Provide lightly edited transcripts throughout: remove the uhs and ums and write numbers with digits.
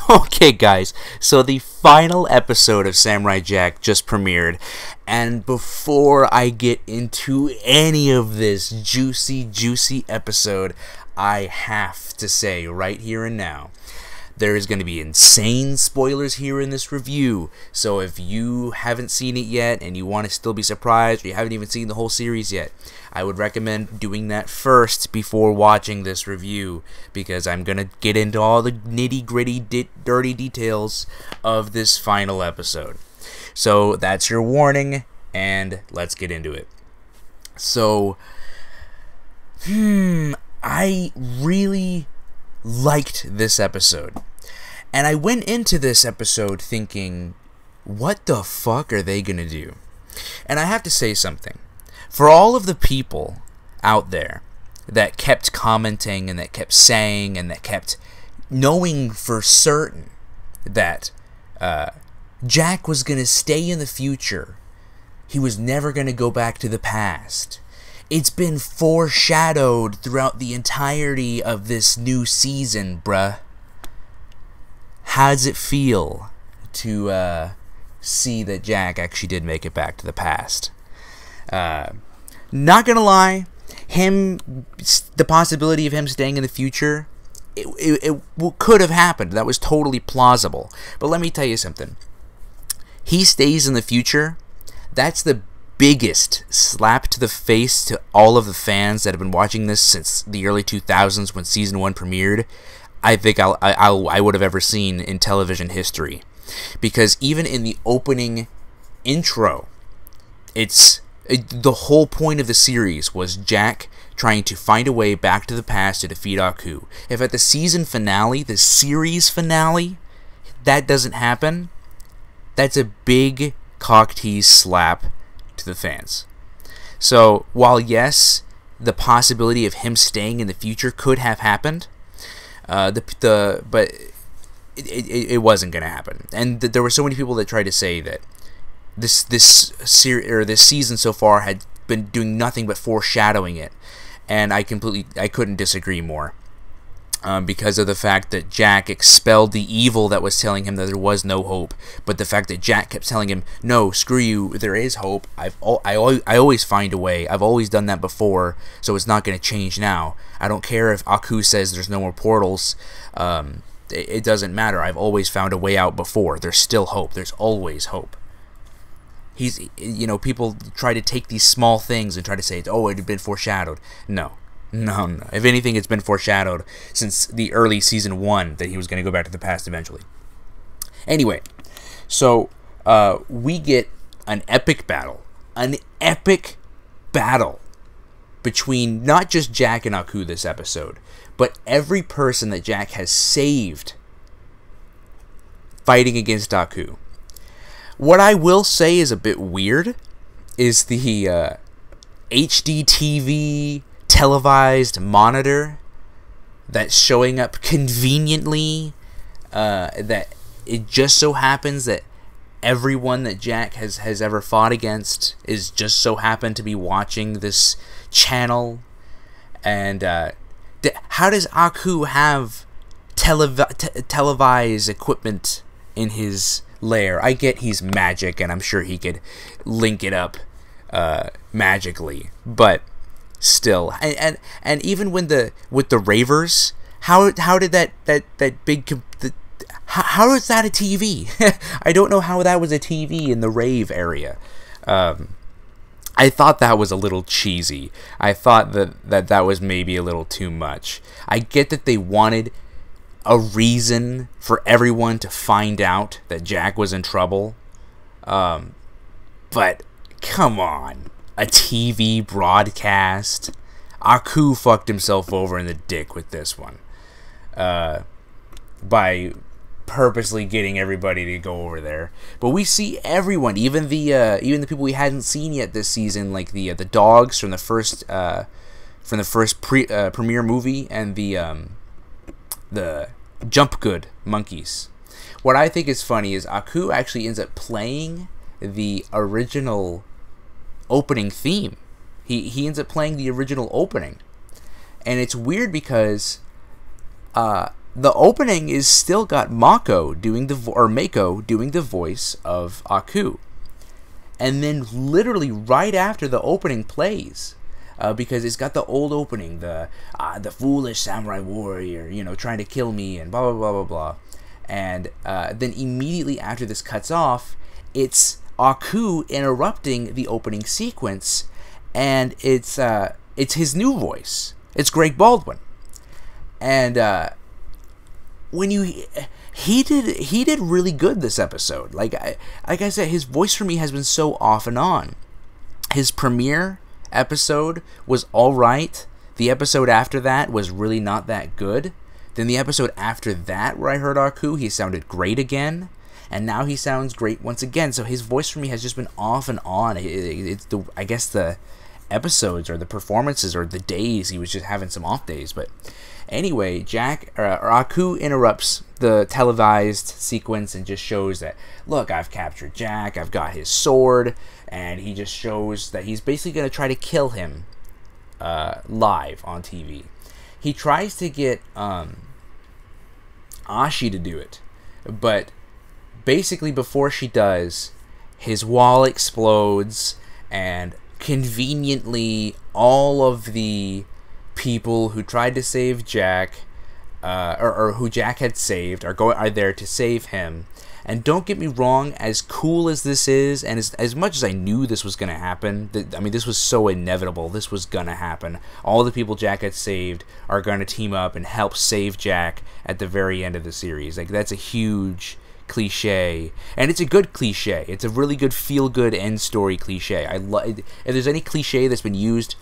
Okay, guys, so the final episode of Samurai Jack just premiered, and before I get into any of this juicy episode, I have to say right here and now, there is going to be insane spoilers here in this review, so if you haven't seen it yet and you want to still be surprised, or you haven't even seen the whole series yet, I would recommend doing that first before watching this review, because I'm going to get into all the nitty-gritty, dirty details of this final episode. So that's your warning, and let's get into it. So, I really liked this episode. And I went into this episode thinking, what the fuck are they gonna do? And I have to say something. For all of the people out there that kept commenting and that kept saying and that kept knowing for certain that Jack was gonna stay in the future, he was never gonna go back to the past. It's been foreshadowed throughout the entirety of this new season, bruh. How does it feel to see that Jack actually did make it back to the past? Not gonna lie, the possibility of him staying in the future, it could have happened. That was totally plausible. But let me tell you something. He stays in the future. That's the biggest slap to the face to all of the fans that have been watching this since the early 2000s when Season 1 premiered. I think I would have ever seen in television history. Because even in the opening intro, the whole point of the series was Jack trying to find a way back to the past to defeat Aku. If at the season finale, the series finale, that doesn't happen, that's a big cock tease slap to the fans. So, while yes, the possibility of him staying in the future could have happened, but it wasn't going to happen. And there were so many people that tried to say that this season so far had been doing nothing but foreshadowing it, and I couldn't disagree more. Because of the fact that Jack expelled the evil that was telling him that there was no hope, but the fact that Jack kept telling him, no, screw you, there is hope, I always find a way, I've always done that before, so it's not going to change now. I don't care if Aku says there's no more portals, it doesn't matter, I've always found a way out before, there's still hope, there's always hope. People try to take these small things and try to say, oh, it had been foreshadowed. No. If anything, it's been foreshadowed since the early Season 1 that he was going to go back to the past eventually. Anyway, so we get an epic battle. An epic battle between not just Jack and Aku this episode, but every person that Jack has saved fighting against Aku. What I will say is a bit weird is the HD TV televised monitor that's showing up conveniently, that it just so happens that everyone that Jack has ever fought against is just so happened to be watching this channel. And how does Aku have televised equipment in his lair? I get he's magic and I'm sure he could link it up magically, but still, and even with the ravers, how did that big how is that a TV? I don't know how that was a TV in the rave area. I thought that was a little cheesy. I thought that was maybe a little too much. I get that they wanted a reason for everyone to find out that Jack was in trouble, but come on. A TV broadcast. Aku fucked himself over in the dick with this one, by purposely getting everybody to go over there. But we see everyone, even the people we hadn't seen yet this season, like the dogs from the first premiere movie, and the Jump Good monkeys. What I think is funny is Aku actually ends up playing the original opening theme. He ends up playing the original opening, and it's weird because the opening is still got Mako doing Mako doing the voice of Aku. And then literally right after the opening plays, because it's got the old opening, the foolish samurai warrior, trying to kill me and blah blah blah blah blah, and then immediately after this cuts off, it's Aku interrupting the opening sequence, and it's his new voice. It's Greg Baldwin, and when he did really good this episode. Like I said, his voice for me has been so off and on. His premiere episode was all right. The episode after that was really not that good. Then the episode after that, where I heard Aku, he sounded great again, and now he sounds great once again. So his voice for me has just been off and on. It's I guess the episodes or the performances or the days, he was just having some off days. But anyway, Aku interrupts the televised sequence and just shows that, look, I've captured Jack, I've got his sword, and he just shows that he's basically going to try to kill him live on TV. He tries to get Ashi to do it, but basically before she does, his wall explodes, and conveniently all of the people who tried to save Jack, or who Jack had saved, are there to save him. And don't get me wrong, as cool as this is, and as much as I knew this was going to happen, this was so inevitable, this was going to happen. All the people Jack had saved are going to team up and help save Jack at the very end of the series. Like, that's a huge cliche, and it's a good cliche. It's a really good feel-good end story cliche. If there's any cliche that's been used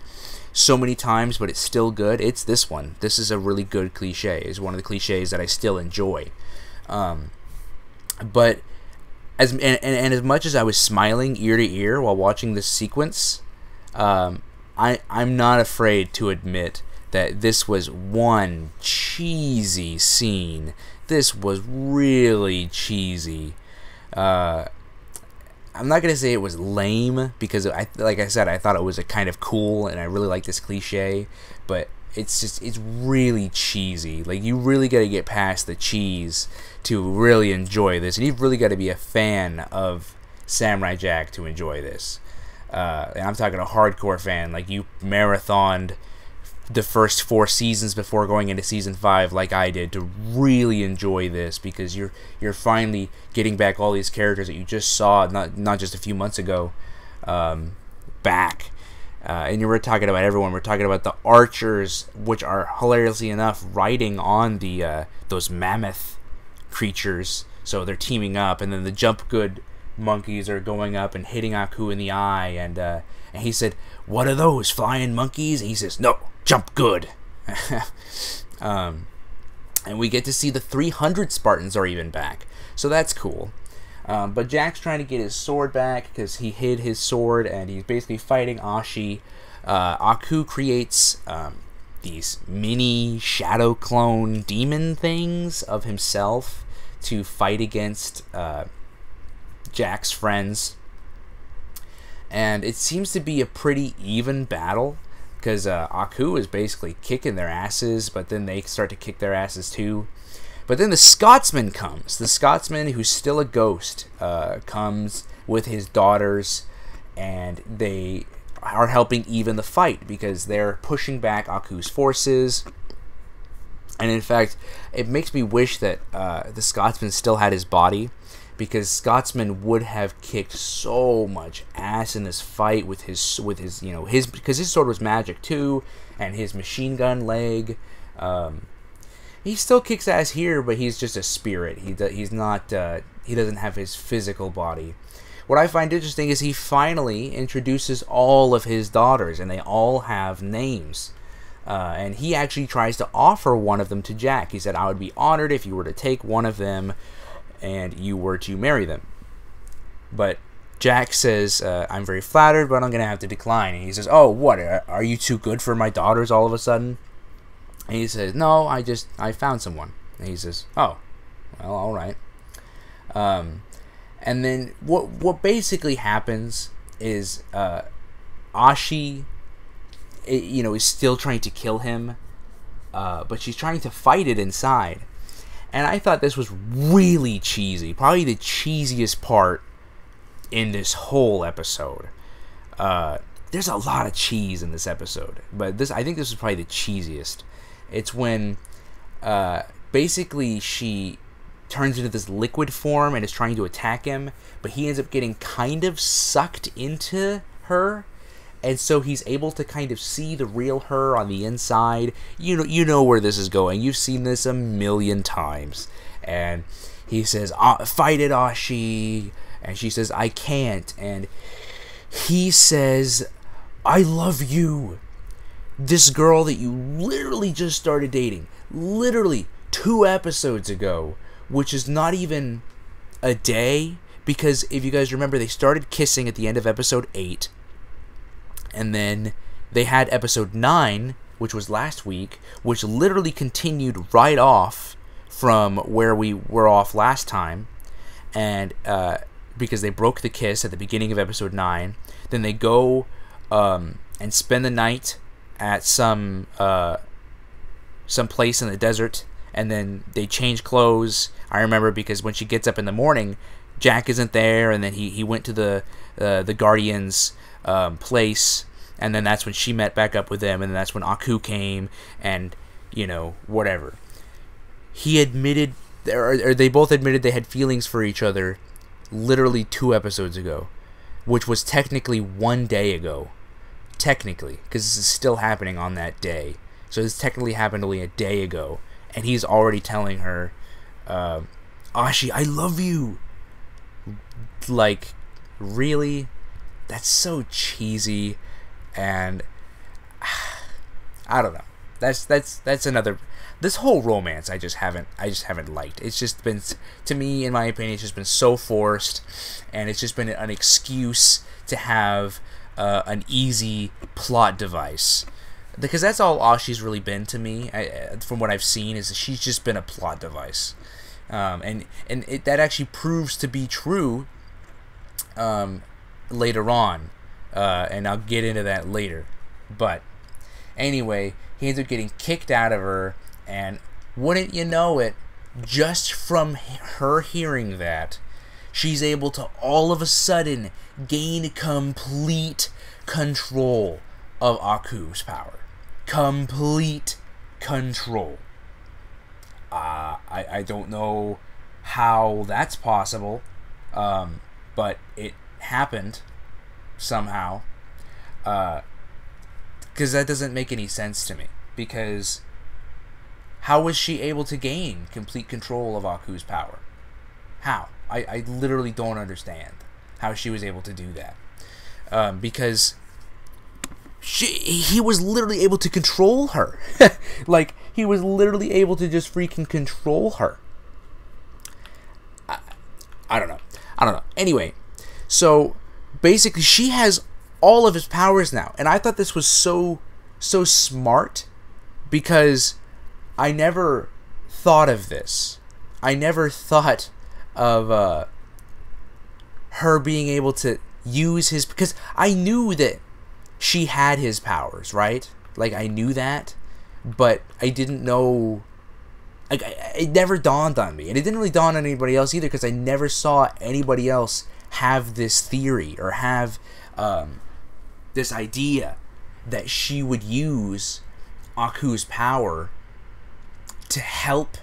so many times but it's still good, it's this one. This is a really good cliche. It's one of the cliches that I still enjoy. But as much as I was smiling ear to ear while watching this sequence, I'm not afraid to admit that this was one cheesy scene. This was really cheesy. I'm not gonna say it was lame, because like I said, I thought it was a kind of cool, and I really like this cliche, but it's really cheesy. Like, you really got to get past the cheese to really enjoy this, and you've really got to be a fan of Samurai Jack to enjoy this. And I'm talking a hardcore fan, like you marathoned the first 4 seasons before going into season 5, like I did, to really enjoy this, because you're finally getting back all these characters that you just saw not just a few months ago back. And you were talking about everyone. We're talking about the archers, which are hilariously enough riding on the those mammoth creatures. So they're teaming up, and then the jump good monkeys are going up and hitting Aku in the eye. And he said, "What are those, flying monkeys?" And he says, "No, jump good." And we get to see the 300 Spartans are even back, so that's cool. But Jack's trying to get his sword back because he hid his sword, and he's basically fighting Ashi. Aku creates these mini shadow clone demon things of himself to fight against Jack's friends. And it seems to be a pretty even battle, because Aku is basically kicking their asses, but then they start to kick their asses too. But then the Scotsman comes. The Scotsman, who's still a ghost, comes with his daughters, and they are helping even the fight, because they're pushing back Aku's forces. And in fact, it makes me wish that the Scotsman still had his body, because Scotsman would have kicked so much ass in this fight with his because his sword was magic too, and his machine gun leg. He still kicks ass here, but he's just a spirit. He's not. He doesn't have his physical body. What I find interesting is he finally introduces all of his daughters, and they all have names. And he actually tries to offer one of them to Jack. He said, "I would be honored if you were to take one of them, and you were to marry them." But Jack says, "I'm very flattered, but I'm gonna have to decline." And he says, "Oh, what? Are you too good for my daughters all of a sudden?" And he says, "No, I found someone." And he says, "Oh, well, all right." And then what basically happens is Ashi, is still trying to kill him, but she's trying to fight it inside. And I thought this was really cheesy. Probably the cheesiest part in this whole episode. There's a lot of cheese in this episode, but I think this is probably the cheesiest. It's when basically she turns into this liquid form and is trying to attack him, but he ends up getting kind of sucked into her, and so he's able to kind of see the real her on the inside. You know where this is going. You've seen this a million times. And he says, "Fight it, Ashi," and she says, "I can't," and he says, "I love you." This girl that you literally just started dating, literally 2 episodes ago, which is not even a day, because if you guys remember, they started kissing at the end of episode 8, and then they had episode 9, which was last week, which literally continued right off from where we were off last time, and because they broke the kiss at the beginning of episode 9, then they go and spend the night at some place in the desert, and then they change clothes. I remember because when she gets up in the morning, Jack isn't there, and then he went to the Guardians' place, and then that's when she met back up with them, and then that's when Aku came, and whatever. He admitted, or they both admitted they had feelings for each other literally 2 episodes ago, which was technically 1 day ago. Technically, because this is still happening on that day. So this technically happened only a day ago, and he's already telling her, "Ashi, I love you." Like, really? That's so cheesy, and I don't know. That's another. This whole romance, I just haven't liked. It's just been, to me, in my opinion, it's just been so forced, and it's just been an excuse to have an easy plot device, because that's all Ashi's really been to me. From what I've seen, is that she's just been a plot device, and that actually proves to be true later on, and I'll get into that later. But anyway, he ends up getting kicked out of her, and wouldn't you know it, just from her hearing that, she's able to all of a sudden gain complete control of Aku's power. Complete control. I don't know how that's possible, but it happened somehow. Because that doesn't make any sense to me. Because how was she able to gain complete control of Aku's power? How? I literally don't understand how she was able to do that. Because he was literally able to control her. Like, he was literally able to just freaking control her. I don't know. Anyway, so basically she has all of his powers now. And I thought this was so smart, because I never thought of this. I never thought of her being able to use his, because I knew that she had his powers, right? Like, I knew that, but I didn't know, like, it never dawned on me, and it didn't really dawn on anybody else either, because I never saw anybody else have this theory, or have this idea that she would use Aku's power to help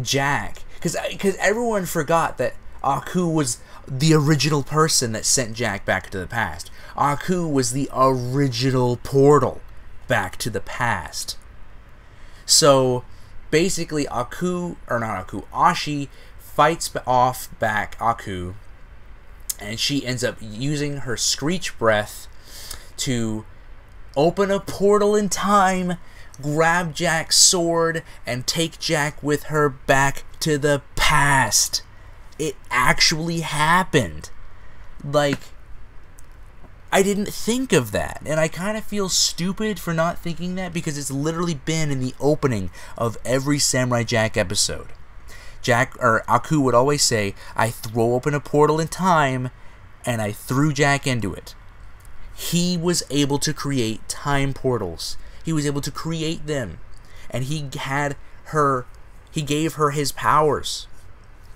Jack, because everyone forgot that Aku was the original person that sent Jack back to the past. Aku was the original portal back to the past. So basically Ashi fights off back Aku, and she ends up using her Screech Breath to open a portal in time, grab Jack's sword, and take Jack with her back to the past. It actually happened. Like, I didn't think of that, and I kind of feel stupid for not thinking that, because it's literally been in the opening of every Samurai Jack episode. Aku would always say, "I throw open a portal in time," and I threw Jack into it. He was able to create time portals. He was able to create them, and he He gave her his powers.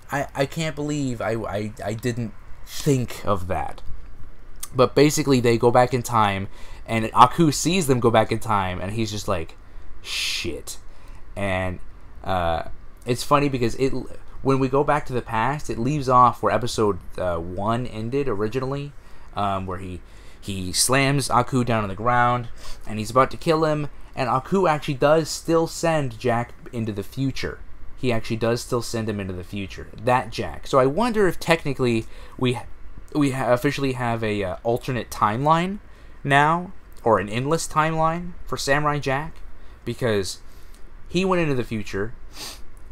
I can't believe I didn't think of that. But basically, they go back in time, and Aku sees them go back in time, and he's just like, shit. And it's funny because when we go back to the past, it leaves off where episode 1 ended originally, where he slams Aku down on the ground, and he's about to kill him, and Aku actually does still send Jack into the future. He actually does still send him into the future. That Jack. So I wonder if technically we officially have a alternate timeline now, or an endless timeline for Samurai Jack, because he went into the future,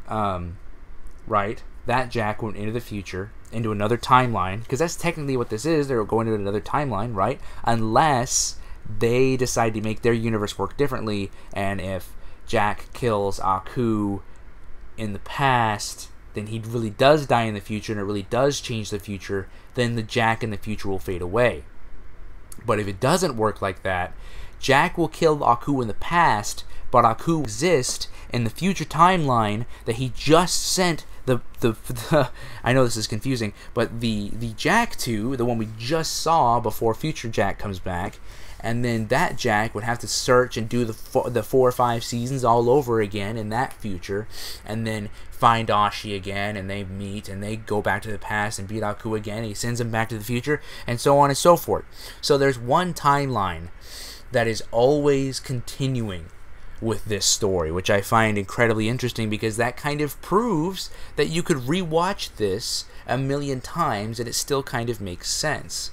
right? That Jack went into the future, into another timeline, because that's technically what this is. They're going to another timeline, right? Unless they decide to make their universe work differently, and if Jack kills Aku in the past, then he really does die in the future, and it really does change the future, then the Jack in the future will fade away. But if it doesn't work like that, Jack will kill Aku in the past, but Aku exists in the future timeline that he just sent the I know this is confusing, but the Jack to, the one we just saw before future Jack comes back, and then that Jack would have to search and do the 4 or 5 seasons all over again in that future, and then find Ashi again, and they meet, and they go back to the past and beat Aku again, and he sends him back to the future, and so on and so forth. So there's one timeline that is always continuing with this story, which I find incredibly interesting, because that kind of proves that you could rewatch this a million times and it still kind of makes sense,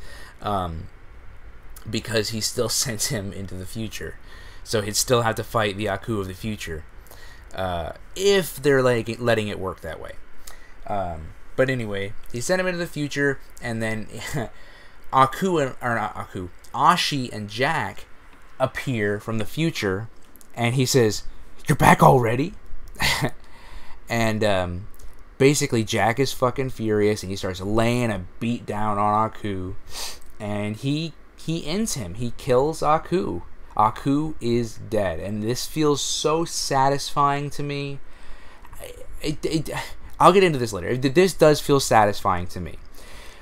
because he still sends him into the future, so he'd still have to fight the Aku of the future, if they're like letting it work that way. But anyway, he sent him into the future, and then Ashi and Jack appear from the future, and he says, "You're back already?" And basically Jack is fucking furious, and he starts laying a beat down on Aku, and he ends him. He kills Aku. Aku is dead, and this feels so satisfying to me. I'll get into this later. This does feel satisfying to me.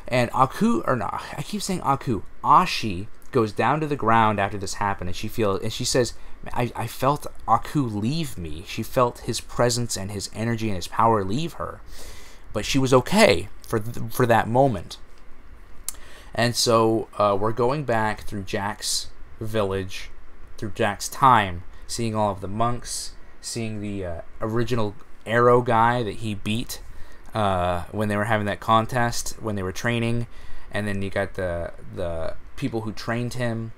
And Aku, or not, I keep saying Aku. Ashi goes down to the ground after this happened, and she says, I felt Aku leave me. She felt his presence and his energy and his power leave her, but she was okay for that moment. And so we're going back through Jack's village, through Jack's time, seeing all of the monks, seeing the original arrow guy that he beat when they were having that contest, when they were training, and then you got the people who trained him,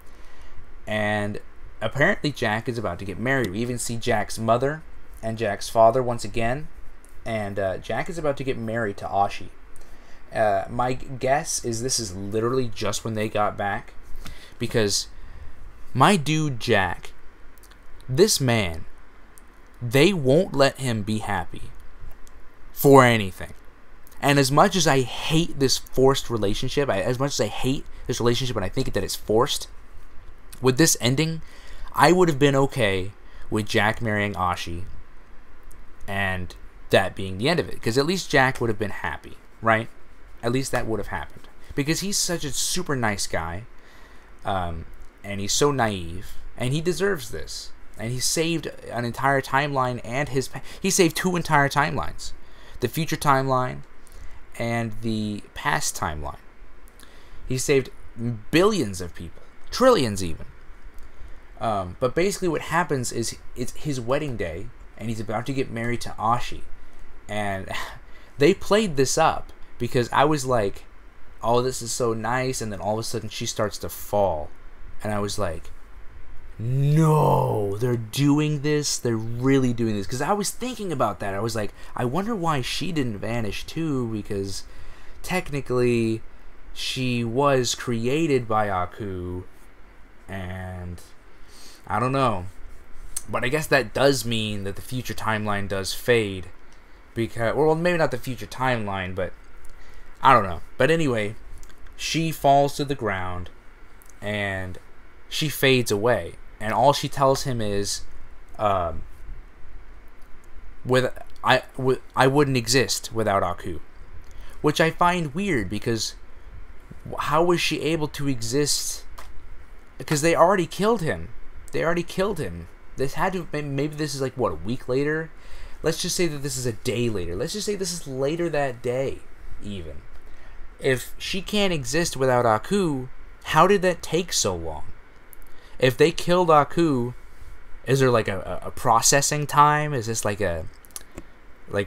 and apparently Jack is about to get married. We even see Jack's mother and Jack's father once again, and Jack is about to get married to Ashi. My guess is this is literally just when they got back, because my dude Jack, this man, they won't let him be happy for anything. And as much as I hate this forced relationship, as much as I hate this relationship and I think that it's forced, with this ending, I would have been okay with Jack marrying Ashi and that being the end of it, because at least Jack would have been happy, right? At least that would have happened, because he's such a super nice guy, and he's so naive, and he deserves this. And he saved an entire timeline, and he saved 2 entire timelines, the future timeline and the past timeline. He saved billions of people, trillions even. But basically what happens is it's his wedding day, and he's about to get married to Ashi, and they played this up, because I was like, oh, this is so nice, and then all of a sudden she starts to fall, and I was like, no, they're doing this. They're really doing this. Because I was thinking about that. I was like, I wonder why she didn't vanish too, because technically she was created by Aku, and I don't know. But I guess that does mean that the future timeline does fade, because, well, maybe not the future timeline, but I don't know. But anyway, she falls to the ground, and she fades away. And all she tells him is, I wouldn't exist without Aku, which I find weird because how was she able to exist? Because they already killed him. This had to, maybe this is like, what, a week later? Let's just say that this is a day later. Let's just say this is later that day, even. If she can't exist without Aku, how did that take so long? If they killed Aku, is there like a processing time? Is this like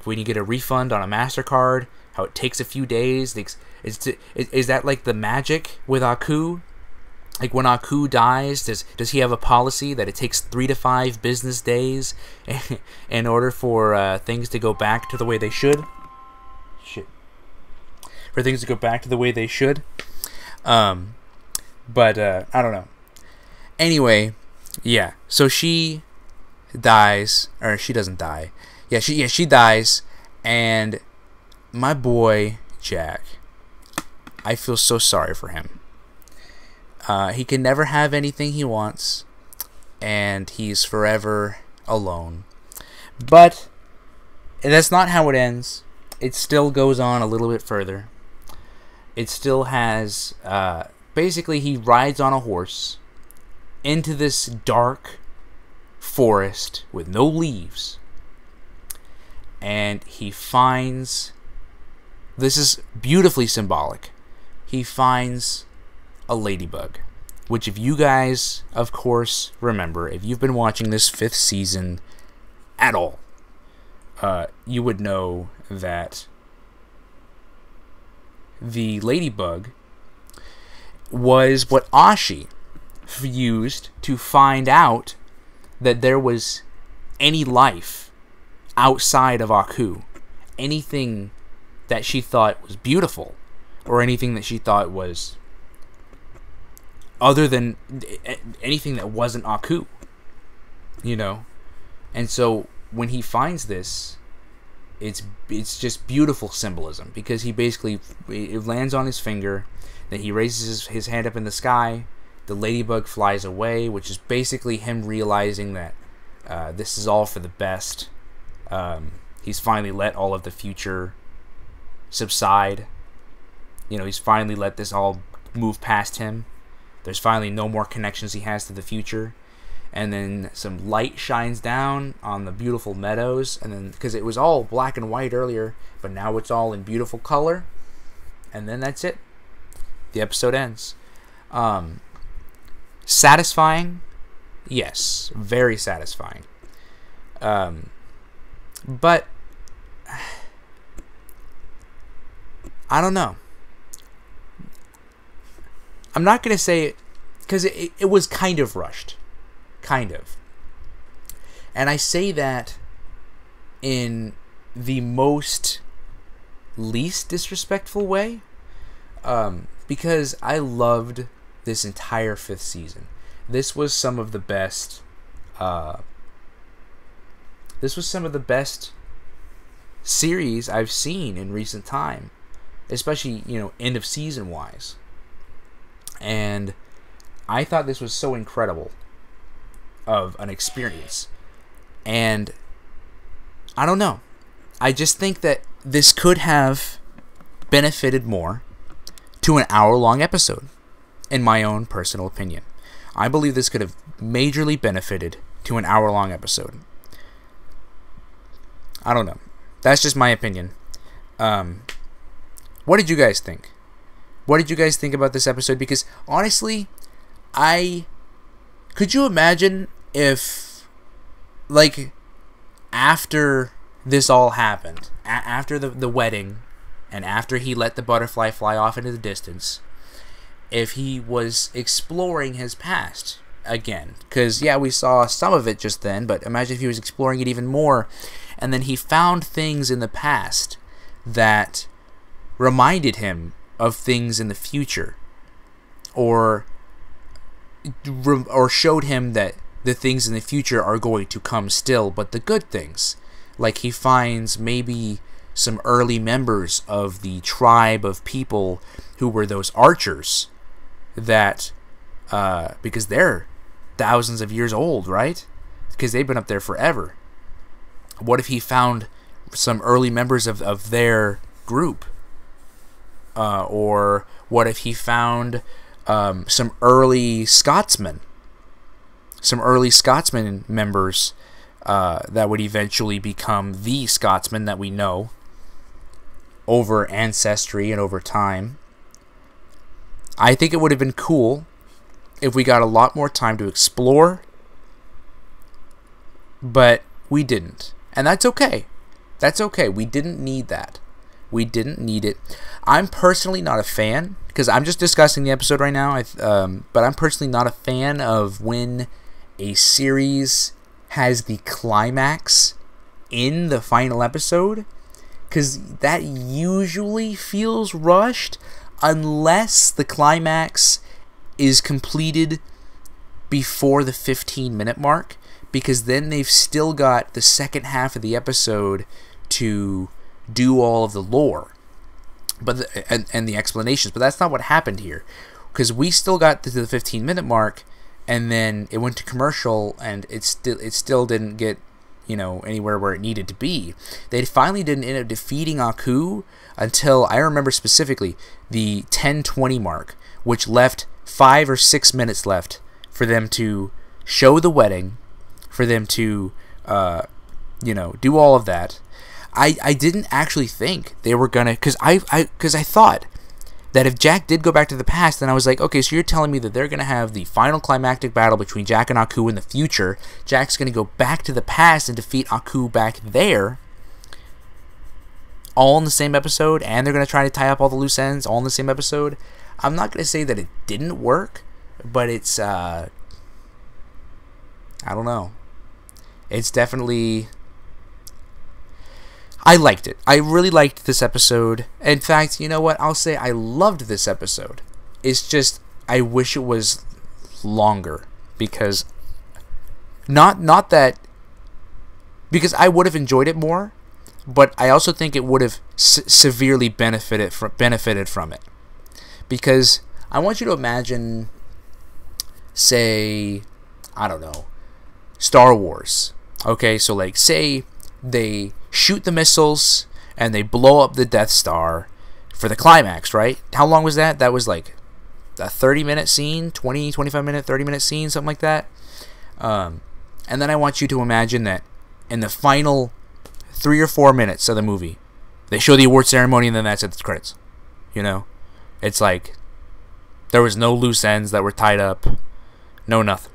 when you get a refund on a MasterCard, how it takes a few days? Is that like the magic with Aku? Like when Aku dies, does he have a policy that it takes 3 to 5 business days in order for things to go back to the way they should? Shit. For things to go back to the way they should. But I don't know. Anyway, yeah. So she dies, or she doesn't die. She dies, and my boy Jack, I feel so sorry for him. He can never have anything he wants, and he's forever alone. But that's not how it ends. It still goes on a little bit further. It still has, basically he rides on a horse into this dark forest with no leaves, and he finds, this is beautifully symbolic, he finds a ladybug, which, if you guys, of course, remember, if you've been watching this 5th season at all, you would know that the ladybug was what Ashi used to find out that there was any life outside of Aku, anything that she thought was beautiful, or anything that she thought was other than anything that wasn't Aku, you know. And so when he finds this, it's just beautiful symbolism, because he basically, it lands on his finger, then he raises his hand up in the sky, the ladybug flies away, which is basically him realizing that this is all for the best. He's finally let all of the future subside. You know, he's finally let this all move past him. There's finally no more connections he has to the future. And then some light shines down on the beautiful meadows, and then, because it was all black and white earlier, but now it's all in beautiful color, and then that's it. The episode ends. Satisfying? Yes, very satisfying. But I don't know. I'm not going to say it, because it was kind of rushed. Kind of. And I say that in the most least disrespectful way, because I loved this entire 5th season. This was some of the best series I've seen in recent time, especially, you know, end of season wise. And I thought this was so incredible of an experience. And I don't know. I just think that this could have benefited more to an hour-long episode, in my own personal opinion. I believe this could have majorly benefited to an hour-long episode. I don't know. That's just my opinion. What did you guys think? What did you guys think about this episode? Because honestly, could you imagine if, like, after this all happened, after the wedding, and after he let the butterfly fly off into the distance, if he was exploring his past again? Because, yeah, we saw some of it just then, but imagine if he was exploring it even more, and then he found things in the past that reminded him of things in the future, or showed him that the things in the future are going to come still, but the good things. Like, he finds maybe some early members of the tribe of people who were those archers that, because they're thousands of years old, right? Because they've been up there forever. What if he found early members of their group, or what if he found some early Scotsmen members that would eventually become the Scotsmen that we know over ancestry and over time. I think it would have been cool if we got a lot more time to explore, but we didn't. And that's okay. That's okay. We didn't need that. We didn't need it. I'm personally not a fan, because I'm just discussing the episode right now, but I'm personally not a fan of when a series has the climax in the final episode, because that usually feels rushed unless the climax is completed before the 15-minute mark, because then they've still got the second half of the episode to do all of the lore and the explanations. But that's not what happened here, because we still got to the 15-minute mark, and then it went to commercial, and it still didn't get, you know, anywhere where it needed to be. They finally didn't end up defeating Aku until, I remember specifically, the 10:20 mark, which left 5 or 6 minutes left for them to show the wedding, for them to do all of that. I didn't actually think they were gonna, because I thought that if Jack did go back to the past, then I was like, okay, so you're telling me that they're gonna have the final climactic battle between Jack and Aku in the future. Jack's gonna go back to the past and defeat Aku back there, all in the same episode, and they're gonna try to tie up all the loose ends all in the same episode. I'm not gonna say that it didn't work, but it's I don't know. It's definitely, I liked it. I really liked this episode. In fact, you know what? I'll say I loved this episode. It's just, I wish it was longer, because because I would have enjoyed it more, but I also think it would have severely benefited from it. Because I want you to imagine, say, I don't know, Star Wars. Okay, so like, say they shoot the missiles and they blow up the Death Star for the climax, right? How long was that? That was like a 30-minute scene, 20, 25-minute, 30-minute scene, something like that. And then I want you to imagine that in the final 3 or 4 minutes of the movie, they show the award ceremony, and then that's at the credits. You know? It's like there was no loose ends that were tied up. No nothing.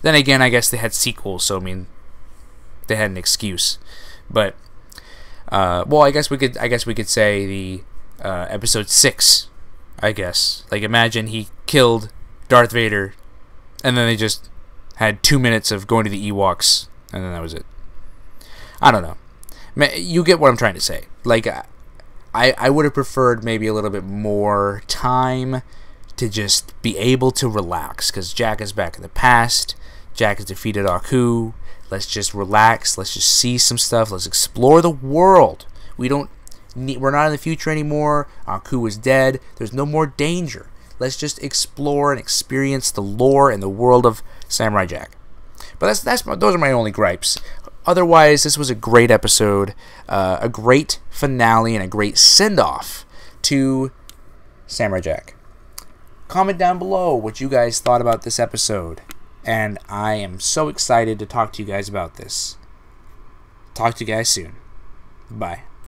Then again, I guess they had sequels, so I mean, they had an excuse. But well, I guess we could say the episode 6. I guess, like, imagine he killed Darth Vader, and then they just had 2 minutes of going to the Ewoks, and then that was it. I don't know. You get what I'm trying to say. Like, I would have preferred maybe a little bit more time to just be able to relax, because Jack is back in the past. Jack has defeated Aku. Let's just relax. Let's just see some stuff. Let's explore the world. We're not in the future anymore. Aku is dead. There's no more danger. Let's just explore and experience the lore and the world of Samurai Jack. But those are my only gripes. Otherwise, this was a great episode, a great finale, and a great send-off to Samurai Jack. Comment down below what you guys thought about this episode. And I am so excited to talk to you guys about this. Talk to you guys soon. Bye.